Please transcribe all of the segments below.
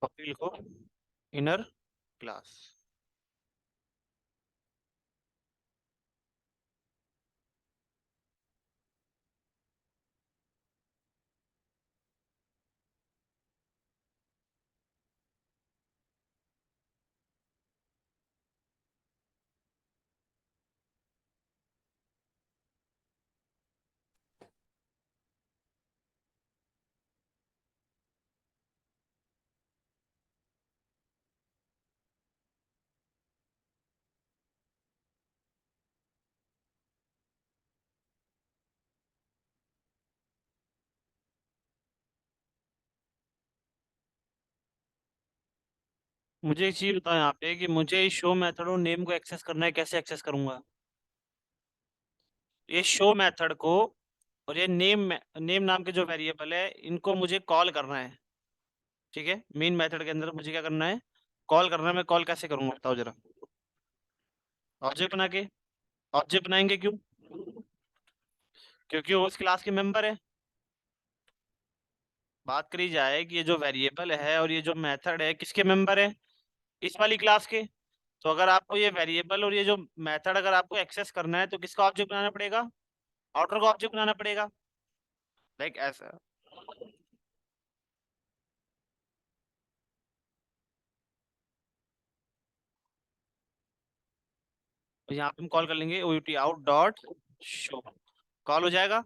और फिर लिखो इनर क्लास। मुझे एक चीज बताओ यहाँ पे कि मुझे शो मेथड और नेम को एक्सेस करना है, कैसे एक्सेस करूंगा? ये शो मेथड को और ये नेम नाम के जो वेरिएबल है इनको मुझे कॉल करना है। ठीक है, मेन मेथड के अंदर मुझे क्या करना है? कॉल करना है। मैं कॉल कैसे करूंगा बताओ जरा? ऑब्जेक्ट बना के। ऑब्जेक्ट बनाएंगे क्यों? क्योंकि वो उस क्लास के मेंबर है। बात करी जाए कि ये जो वेरिएबल है और ये जो मेथड है किसके मेंबर है? इस वाली क्लास के। तो अगर आपको ये वेरिएबल और ये जो मेथड अगर आपको एक्सेस करना है तो किसका ऑब्जेक्ट बनाना पड़ेगा? आउटर का ऑब्जेक्ट बनाना पड़ेगा। लाइक ऐसा। तो यहाँ पे हम कॉल कर लेंगे out out dot show. Call हो जाएगा।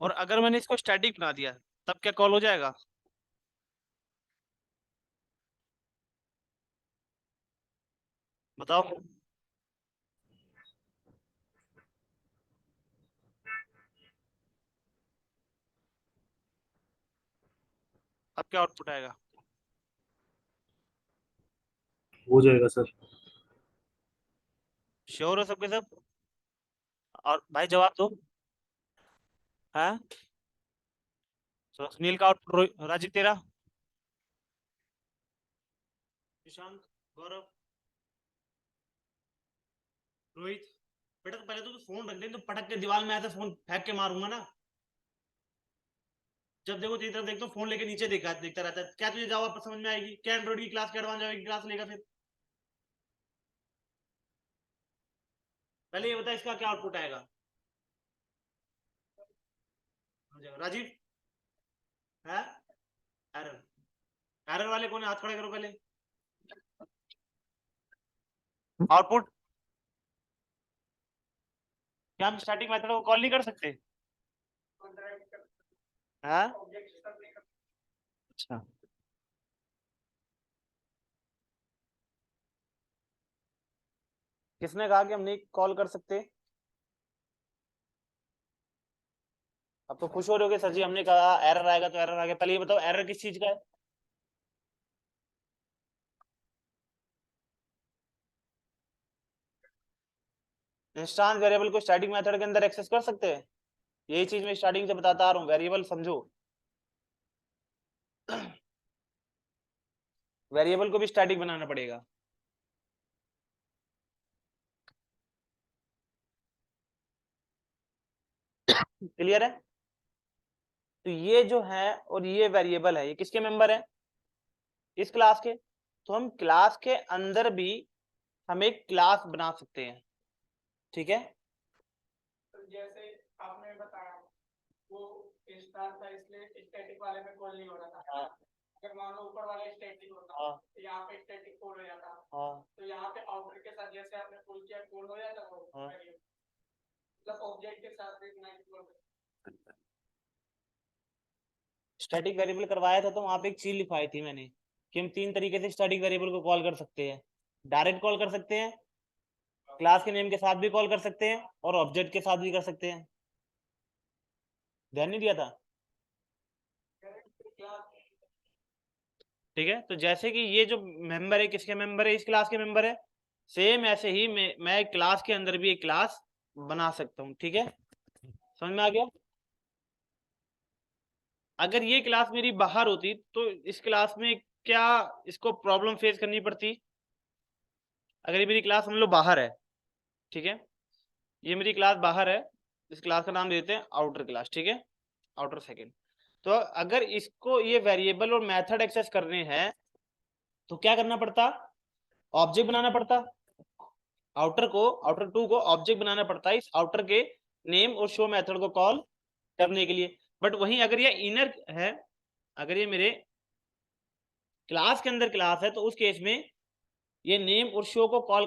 और अगर मैंने इसको स्टैटिक बना दिया तब क्या कॉल हो जाएगा? बताओ। अब क्या आउटपुट आएगा? हो जाएगा सर। श्योर हो सबके सब? और भाई जवाब दो। हाँ। तो सुनील का आउटपुट, राजीव तेरा, निशांत, गौरव, रोहित। बेटा तो पहले तो फोन रख दे, तो पटक के दीवार में ऐसे फोन फेंक के मारूंगा ना। जब देखो तेरी तरफ देखता हूँ फोन लेके नीचे देखता रहता है। क्या तुझे जवाब समझ में आएगी? क्या एंड्रॉइड की क्लास, क्या एडवांस जावा की क्लास लेगा फिर? पहले ये बता इसका क्या आउटपुट आएगा? राजीव है। एरर। एरर वाले कौन है? हाथ खड़े करो पहले। आउटपुट। क्या हम स्टैटिक मेथड को कॉल नहीं कर सकते? हाँ। अच्छा। किसने कहा कि हम नहीं कॉल कर सकते? अब तो खुश हो रहे हो सर जी, हमने कहा एरर आएगा तो एरर आ गया। पहले ये बताओ एरर किस चीज का है? इंस्टांस वेरिएबल को स्टैटिक मेथड के अंदर एक्सेस कर सकते हैं। यही चीज मैं स्टार्टिंग से बताता आ रहा हूँ, वेरिएबल समझो। वेरिएबल को भी स्टैटिक बनाना पड़ेगा। क्लियर है? तो ये जो है और ये वेरिएबल है, ये किसके मेंबर है? इस क्लास के। तो हम क्लास के अंदर भी हम एक क्लास बना सकते हैं। ठीक है। तो जैसे आपने बताया वो स्टार था इसलिए स्टैटिक वाले में कॉल नहीं हो रहा था। हाँ। अगर मान लो ऊपर वाला स्टैटिक होता हाँ। तो यहाँ पे स्टैटिक कॉल हो जाता। हाँ। तो यहाँ पे आउटर के साथ जैसे आपने कॉल किया कॉल हो जाता वो हाँ। मतलब ऑब्जेक्ट के साथ भी नहीं कॉल। स्टैटिक वेरिएबल करवाया था तो वहां पे एक चीज लिखवाई थी मैंने कि हम 3 तरीके से स्टैटिक वेरिएबल को कॉल कर सकते हैं। डायरेक्ट कॉल कर सकते हैं, क्लास के नेम के साथ भी कॉल कर सकते हैं, और ऑब्जेक्ट के साथ भी कर सकते हैं। ध्यान नहीं दिया था? ठीक है। तो जैसे कि ये जो मेंबर है किसके मेंबर है? इस क्लास के मेंबर है। सेम ऐसे ही मैं क्लास के अंदर भी एक क्लास बना सकता हूँ। ठीक है, समझ में आ गया? अगर ये क्लास मेरी बाहर होती तो इस क्लास में क्या इसको प्रॉब्लम फेस करनी पड़ती? अगर ये मेरी क्लास हम लोग बाहर है, ठीक है, ये मेरी क्लास बाहर है, इस क्लास का नाम देते हैं आउटर क्लास, ठीक है, आउटर सेकंड। तो अगर इसको ये वेरिएबल और मेथड एक्सेस करने हैं तो क्या करना पड़ता, ऑब्जेक्ट बनाना पड़ता, आउटर को, आउटर 2 को ऑब्जेक्ट बनाना पड़ता है इस आउटर के नेम और शो मेथड को कॉल करने के लिए। बट वहीं अगर ये इनर है, अगर ये मेरे क्लास के अंदर क्लास है, तो उस केस में ये नेम और शो को कॉल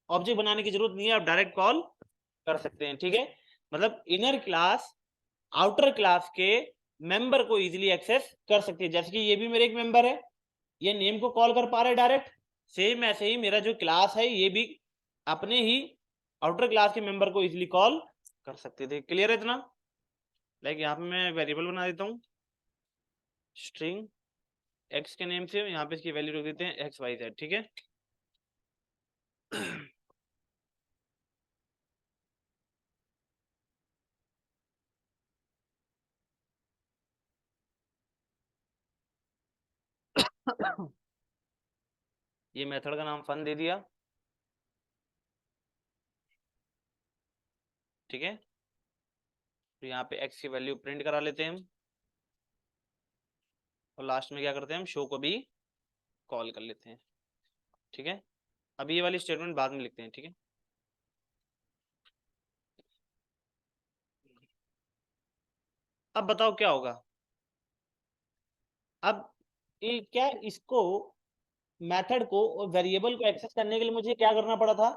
ऑब्जेक्ट बनाने की जरूरत नहीं है, आप डायरेक्ट कॉल कर सकते हैं, ठीक है। मतलब इनर क्लास आउटर क्लास के मेंबर को इजीली एक्सेस कर सकती है। जैसे कि ये भी मेरे एक मेंबर है, ये नेम को कॉल कर पा रहा है डायरेक्ट, सेम ऐसे ही मेरा जो क्लास है ये भी अपने ही आउटर क्लास के मेंबर को इजीली कॉल कर सकते थे। क्लियर है इतना? लाइक यहाँ पे मैं वेरिएबल बना देता हूँ स्ट्रिंग एक्स के नेम से, यहाँ पे इसकी वैल्यू रख देते हैं एक्स वाई जेड, ठीक है। ये मेथड का नाम फन दे दिया, ठीक है। तो यहाँ पे एक्स की वैल्यू प्रिंट करा लेते हैं हम, और लास्ट में क्या करते हैं हम, शो को भी कॉल कर लेते हैं, ठीक है। अब ये वाली स्टेटमेंट बाद में लिखते हैं, ठीक है। अब बताओ क्या होगा। अब ये क्या, इसको मेथड को और वेरिएबल को एक्सेस करने के लिए मुझे क्या करना पड़ा था,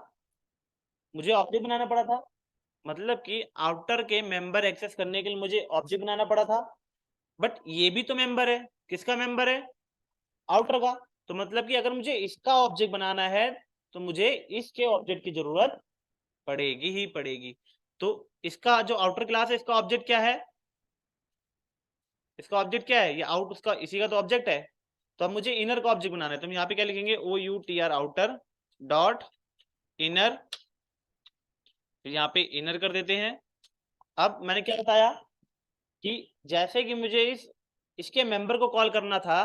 मुझे ऑब्जेक्ट बनाना पड़ा था। मतलब कि आउटर के मेंबर एक्सेस करने के लिए मुझे ऑब्जेक्ट बनाना पड़ा था। बट ये भी तो मेंबर है, किसका मेंबर है, आउटर का। तो मतलब कि अगर मुझे इसका ऑब्जेक्ट बनाना है तो मुझे इसके ऑब्जेक्ट की जरूरत पड़ेगी ही पड़ेगी। तो इसका जो आउटर क्लास है, इसका ऑब्जेक्ट क्या है, इसका ऑब्जेक्ट क्या है, ये आउट, उसका इसी का तो ऑब्जेक्ट है। तो अब मुझे इनर का ऑब्जेक्ट बनाना है, तो हम यहाँ पे क्या लिखेंगे, O U T R outer dot inner, यहाँ पे इनर कर देते हैं। अब मैंने क्या बताया कि जैसे कि मुझे इसके मेंबर को कॉल करना था,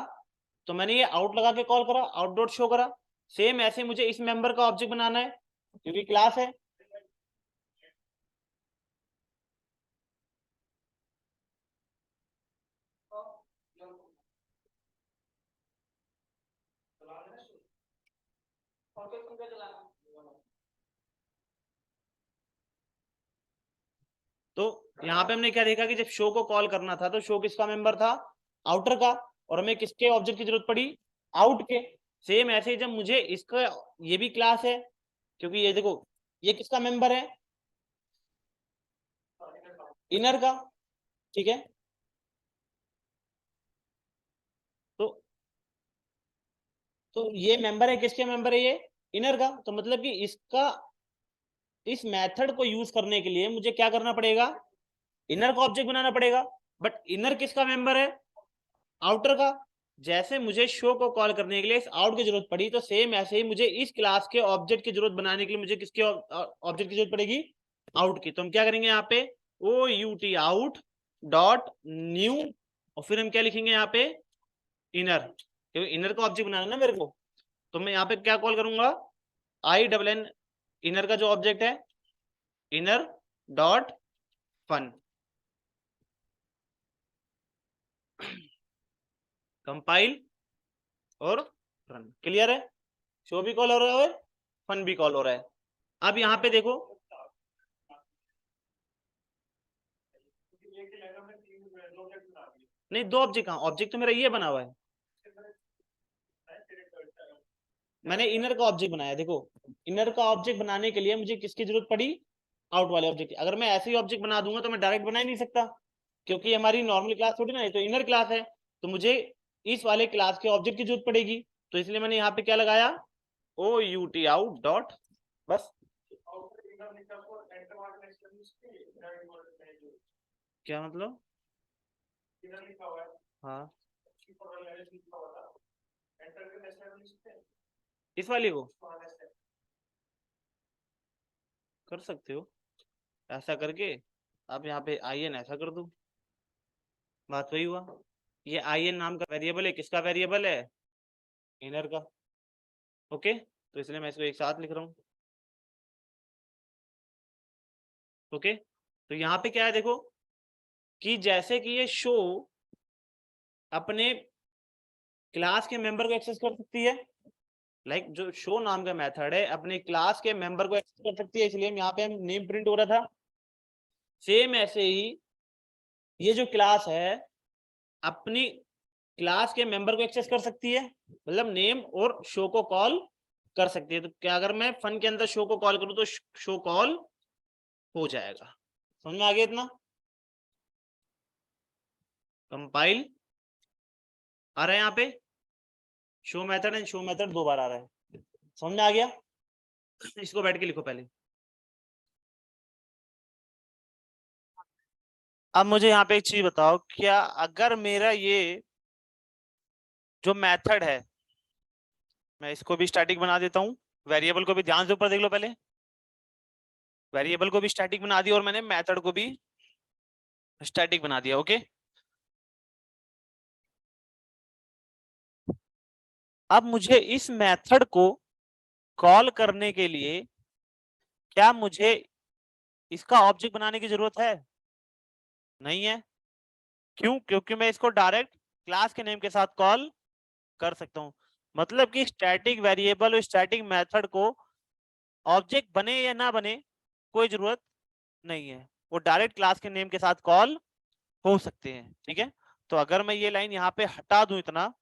तो मैंने ये आउट लगा के कॉल करा, आउट डॉट शो करा। सेम ऐसे मुझे इस मेंबर का ऑब्जेक्ट बनाना है क्योंकि क्लास है। तो यहाँ पे हमने क्या देखा कि जब शो को कॉल करना था तो शो किसका मेंबर था, आउटर का, और हमें किसके ऑब्जेक्ट की जरूरत पड़ी, आउट के। सेम ऐसे ही जब मुझे इसका, ये भी क्लास है क्योंकि ये देखो ये किसका मेंबर है, इनर का, ठीक है। तो ये मेंबर है, किसके मेंबर है, ये इनर का। तो मतलब कि इसका, इस मेथड को यूज करने के लिए मुझे क्या करना पड़ेगा, इनर का ऑब्जेक्ट बनाना पड़ेगा। बट इनर किसका मेंबर है, आउटर का। जैसे मुझे शो को कॉल करने के लिए इस आउट की जरूरत पड़ी, तो सेम ऐसे ही मुझे इस क्लास के ऑब्जेक्ट की जरूरत बनाने के लिए मुझे किसके ऑब्जेक्ट की जरूरत पड़ेगी, आउट की। तो हम क्या करेंगे यहाँ पे, O U T out dot new, और फिर हम क्या लिखेंगे यहाँ पे, इनर, क्योंकि इनर का ऑब्जेक्ट बनाना है ना मेरे को। तो मैं यहाँ पे क्या कॉल करूंगा, आई डबल एन, इनर का जो ऑब्जेक्ट है, इनर डॉट फन। कंपाइल और रन। क्लियर है, शो भी कॉल हो रहा है, फन भी कॉल हो रहा है। अब यहाँ पे देखो, नहीं दो ऑब्जेक्ट कहाँ, ऑब्जेक्ट तो मेरा ये बना हुआ है, मैंने इनर का ऑब्जेक्ट बनाया। देखो इनर का ऑब्जेक्ट बनाने के लिए मुझे किसकी जरूरत पड़ी, आउट वाले ऑब्जेक्ट। अगर मैं ऐसे ही ऑब्जेक्ट बना दूंगा तो मैं डायरेक्ट बना ही नहीं सकता, क्योंकि हमारी नॉर्मल क्लास थोड़ी ना है, तो इनर क्लास है। तो मुझे इस वाले क्लास के ऑब्जेक्ट की जरूरत पड़ेगी, तो इसलिए मैंने यहाँ पे क्या लगाया, ओ यू टी आउट डॉट, बस। क्या मतलब, हाँ इस वाली को कर सकते हो ऐसा करके, आप यहाँ पे आई एन ऐसा कर दो, बात वही हुआ। ये आई एन नाम का वेरिएबल है, किसका वेरिएबल है, इनर का। ओके, तो इसलिए मैं इसको एक साथ लिख रहा हूँ। ओके, तो यहाँ पे क्या है देखो कि जैसे कि ये शो अपने क्लास के मेंबर को एक्सेस कर सकती है, लाइक जो शो नाम का मेथड है अपने क्लास के मेंबर को एक्सेस कर सकती है, इसलिए यहाँ पे हम नेम प्रिंट हो रहा था। सेम ऐसे ही ये जो क्लास है अपनी क्लास के मेंबर को एक्सेस कर सकती है, मतलब नेम और शो को कॉल कर सकती है। तो क्या अगर मैं फन के अंदर शो को कॉल करूं तो शो कॉल हो जाएगा। समझ में आ गया इतना? कंपाइल आ रहा है यहाँ पे, show method and show method 2 बार आ रहा है। समझ में आ गया? इसको बैठ के लिखो पहले। अब मुझे यहाँ पे एक चीज बताओ, क्या अगर मेरा ये जो मेथड है मैं इसको भी स्टैटिक बना देता हूँ, वेरिएबल को भी ध्यान से ऊपर देख लो पहले, वेरिएबल को भी स्टैटिक बना दिया और मैंने मेथड को भी स्टैटिक बना दिया। ओके, अब मुझे इस मेथड को कॉल करने के लिए क्या मुझे इसका ऑब्जेक्ट बनाने की जरूरत है? नहीं है। क्यों? क्योंकि मैं इसको डायरेक्ट क्लास के नेम के साथ कॉल कर सकता हूं। मतलब कि स्टैटिक वेरिएबल और स्टैटिक मेथड को ऑब्जेक्ट बने या ना बने कोई जरूरत नहीं है, वो डायरेक्ट क्लास के नेम के साथ कॉल हो सकते हैं। ठीक है, तो अगर मैं ये लाइन यहाँ पे हटा दूं इतना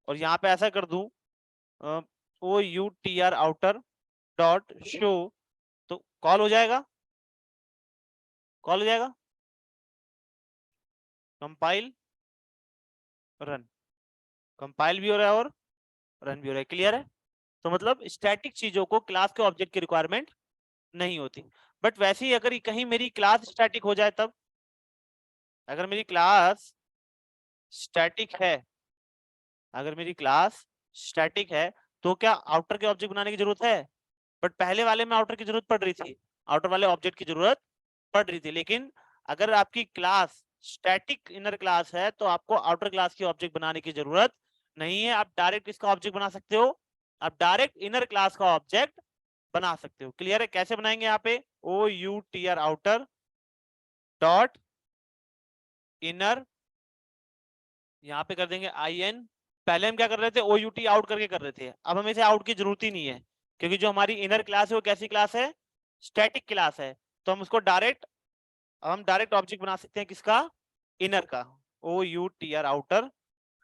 और यहाँ पे ऐसा कर दूं O U T R outer dot show, तो कॉल हो जाएगा, कॉल हो जाएगा। कंपाइल रन, कंपाइल भी हो रहा है और रन भी हो रहा है। क्लियर है? तो मतलब स्टैटिक चीजों को क्लास के ऑब्जेक्ट की रिक्वायरमेंट नहीं होती। बट वैसे ही अगर कहीं मेरी क्लास स्टैटिक हो जाए तब, अगर मेरी क्लास स्टैटिक है, अगर मेरी क्लास स्टैटिक है तो क्या आउटर के ऑब्जेक्ट बनाने की जरूरत है? बट पहले वाले में आउटर की जरूरत पड़ रही थी, आउटर वाले ऑब्जेक्ट की जरूरत पड़ रही थी। लेकिन अगर आपकी क्लास स्टैटिक इनर क्लास है तो आपको आउटर क्लास की ऑब्जेक्ट बनाने की जरूरत नहीं है, आप डायरेक्ट इसका ऑब्जेक्ट बना सकते हो, आप डायरेक्ट इनर क्लास का ऑब्जेक्ट बना सकते हो। क्लियर है? कैसे बनाएंगे? यहाँ पे O U T R outer dot inner, यहाँ पे कर देंगे आई एन। पहले हम क्या कर रहे थे? ओ यू टी आउट करके कर रहे थे, अब हमें इसे आउट की जरूरत ही नहीं है, क्योंकि जो हमारी इनर क्लास है वो कैसी क्लास है? स्टैटिक क्लास है। तो हम उसको डायरेक्ट, अब हम डायरेक्ट ऑब्जेक्ट बना सकते हैं किसका? इनर का। O U T R outer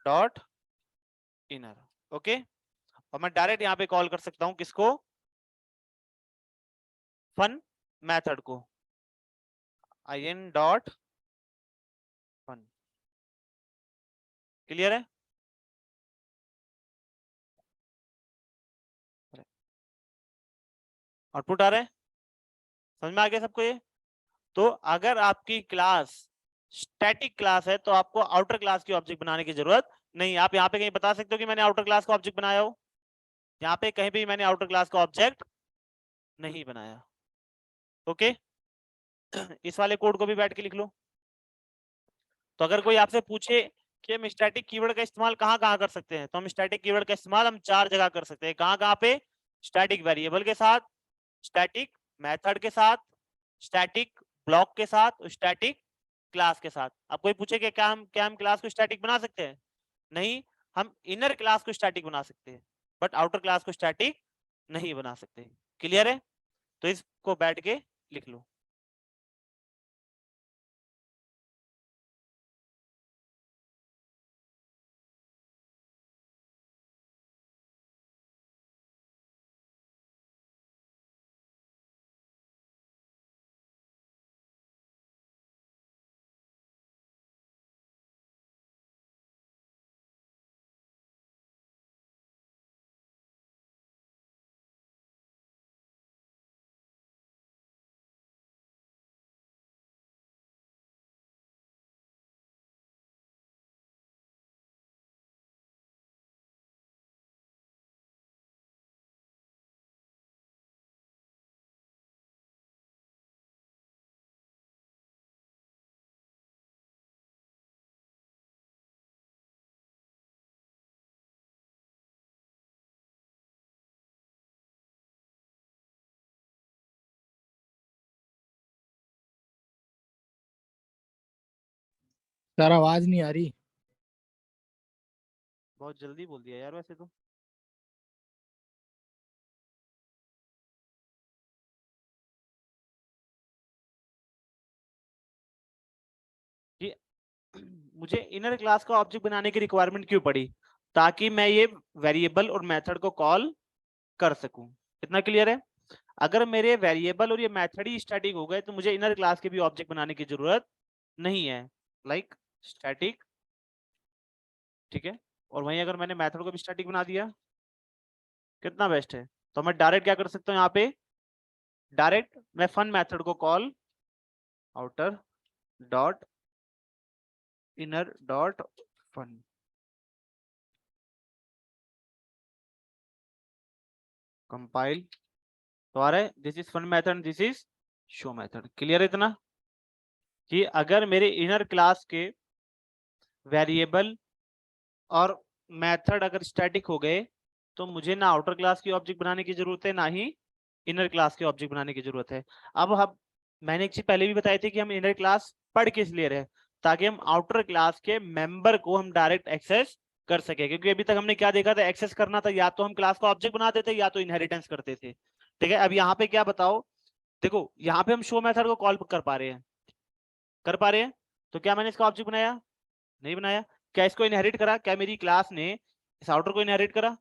dot inner. Okay, और मैं डायरेक्ट यहाँ पे कॉल कर सकता हूँ किसको? फन मेथड को, I N dot fun. Clear है? आउटपुट आ रहा है? समझ में आ गया सबको ये? तो अगर आपकी क्लास स्टैटिक क्लास है तो आपको आउटर क्लास की ऑब्जेक्ट बनाने की जरूरत नहीं। आप यहाँ पे कहीं बता सकते हो कि मैंने आउटर क्लास का ऑब्जेक्ट बनाया हो? यहाँ पे कहीं भी मैंने आउटर क्लास का ऑब्जेक्ट नहीं बनाया। ओके, इस वाले कोड को भी बैठ के लिख लो। तो अगर कोई आपसे पूछे कि हम स्टैटिक कीवर्ड का इस्तेमाल कहाँ कहाँ कर सकते हैं, तो हम स्टैटिक कीवर्ड का इस्तेमाल हम 4 जगह कर सकते हैं। कहाँ कहाँ पे? स्टैटिक वेरिएबल के साथ, स्टैटिक मेथड के साथ, स्टैटिक ब्लॉक के साथ और स्टैटिक क्लास के साथ। अब कोई पूछे कि क्या हम क्लास को स्टैटिक बना सकते हैं? नहीं, हम इनर क्लास को स्टैटिक बना सकते हैं बट आउटर क्लास को स्टैटिक नहीं बना सकते। क्लियर है? तो इसको बैठ के लिख लो। सर आवाज नहीं आ रही। बहुत जल्दी बोल दिया यार वैसे तो। कि मुझे इनर क्लास का ऑब्जेक्ट बनाने की रिक्वायरमेंट क्यों पड़ी? ताकि मैं ये वेरिएबल और मेथड को कॉल कर सकूं। इतना क्लियर है? अगर मेरे वेरिएबल और ये मेथड ही स्टैटिक हो गए तो मुझे इनर क्लास के भी ऑब्जेक्ट बनाने की जरूरत नहीं है। लाइक स्टैटिक, ठीक है। और वहीं अगर मैंने मेथड को भी स्टैटिक बना दिया, कितना बेस्ट है। तो मैं डायरेक्ट क्या कर सकता हूँ यहाँ पे? डायरेक्ट मैं फन मेथड को call outer dot inner dot fun, compile तो आ रहा है this is fun method, this is show method. Clear है इतना? कि अगर मेरे इनर क्लास के वेरिएबल और मेथड अगर स्टैटिक हो गए तो मुझे ना आउटर क्लास की ऑब्जेक्ट बनाने की जरूरत है, ना ही इनर क्लास के ऑब्जेक्ट बनाने की जरूरत है। अब हम, मैंने एक चीज पहले भी बताई थी कि हम इनर क्लास पढ़ किस लिए रहे? ताकि हम आउटर क्लास के मेंबर को हम डायरेक्ट एक्सेस कर सके। क्योंकि अभी तक हमने क्या देखा था? एक्सेस करना था या तो हम क्लास का ऑब्जेक्ट बनाते थे या तो इनहेरिटेंस करते थे। ठीक है, अब यहाँ पे क्या बताओ? देखो यहाँ पे हम शो मेथड को कॉल कर पा रहे हैं, कर पा रहे हैं। तो क्या मैंने इसका ऑब्जेक्ट बनाया? नहीं बनाया। क्या इसको इनहेरिट करा? क्या मेरी क्लास ने इस आउटर को इनहेरिट करा?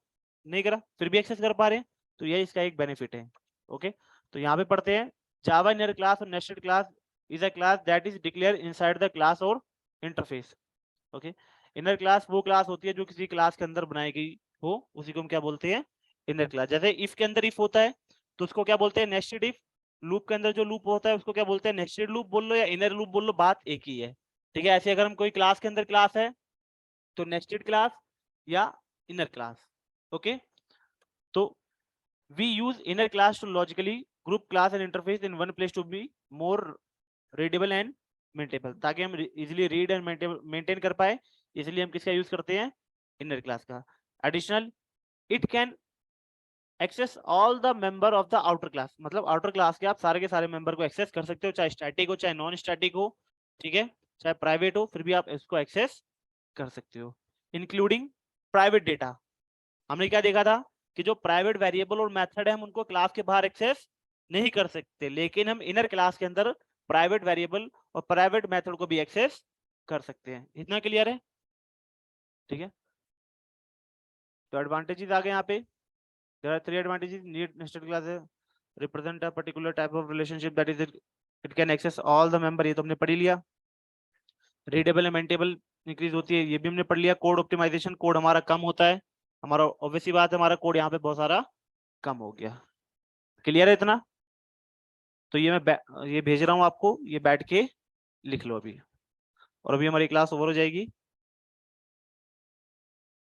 नहीं करा, फिर भी एक्सेस कर पा रहे हैं। तो यह इसका एक बेनिफिट है। ओके, तो यहाँ पे पढ़ते हैं जावा इनर क्लास और nested class is a class that is declare inside the class और इंटरफेस। ओके, इनर क्लास वो क्लास होती है जो किसी क्लास के अंदर बनाई गई हो, उसी को हम क्या बोलते हैं? Inner class. जैसे इफ के अंदर इफ होता है तो उसको क्या बोलते हैं? Nested if. लूप के अंदर जो लूप होता है उसको क्या बोलते हैं? नेस्टेड लूप बोल लो या इनर लूप बोल लो, बात एक ही है। ठीक है, ऐसे अगर हम कोई क्लास के अंदर क्लास है तो नेस्टेड क्लास या इनर क्लास। ओके, तो we use inner class to logically group class and interface in one place to be more readable and maintainable. ताकि हम इजिली रीड एंड मेंटेन कर पाए, इसलिए हम किसका यूज करते हैं? इनर क्लास का। Additional, it can access all the member of the outer class. मतलब आउटर क्लास के आप सारे के सारे मेंबर को एक्सेस कर सकते हो, चाहे स्टैटिक हो चाहे नॉन स्टैटिक हो। ठीक है, चाहे प्राइवेट हो फिर भी आप इसको एक्सेस कर सकते हो, इंक्लूडिंग प्राइवेट डेटा। हमने क्या देखा था कि जो प्राइवेट वेरिएबल और मेथड है हम उनको क्लास के बाहर एक्सेस नहीं कर सकते, लेकिन हम इनर क्लास के अंदर प्राइवेट वेरिएबल और प्राइवेट मेथड को भी एक्सेस कर सकते हैं। इतना क्लियर है? ठीक है, तो एडवांटेजेस आ गए यहाँ पे। There are 3 advantages. Need nested classes represent a particular type of relationship that is it can access all the member, ये तो हमने पढ़ ही लिया। रीडेबल एंड मेंटेबल इंक्रीज होती है, ये भी हमने पढ़ लिया। कोड ऑप्टिमाइजेशन, कोड हमारा कम होता है, हमारा ऑब्वियसली बात है हमारा कोड यहाँ पे बहुत सारा कम हो गया। क्लियर है इतना? तो ये मैं ये भेज रहा हूँ आपको, ये बैठ के लिख लो अभी, और अभी हमारी क्लास ओवर हो जाएगी।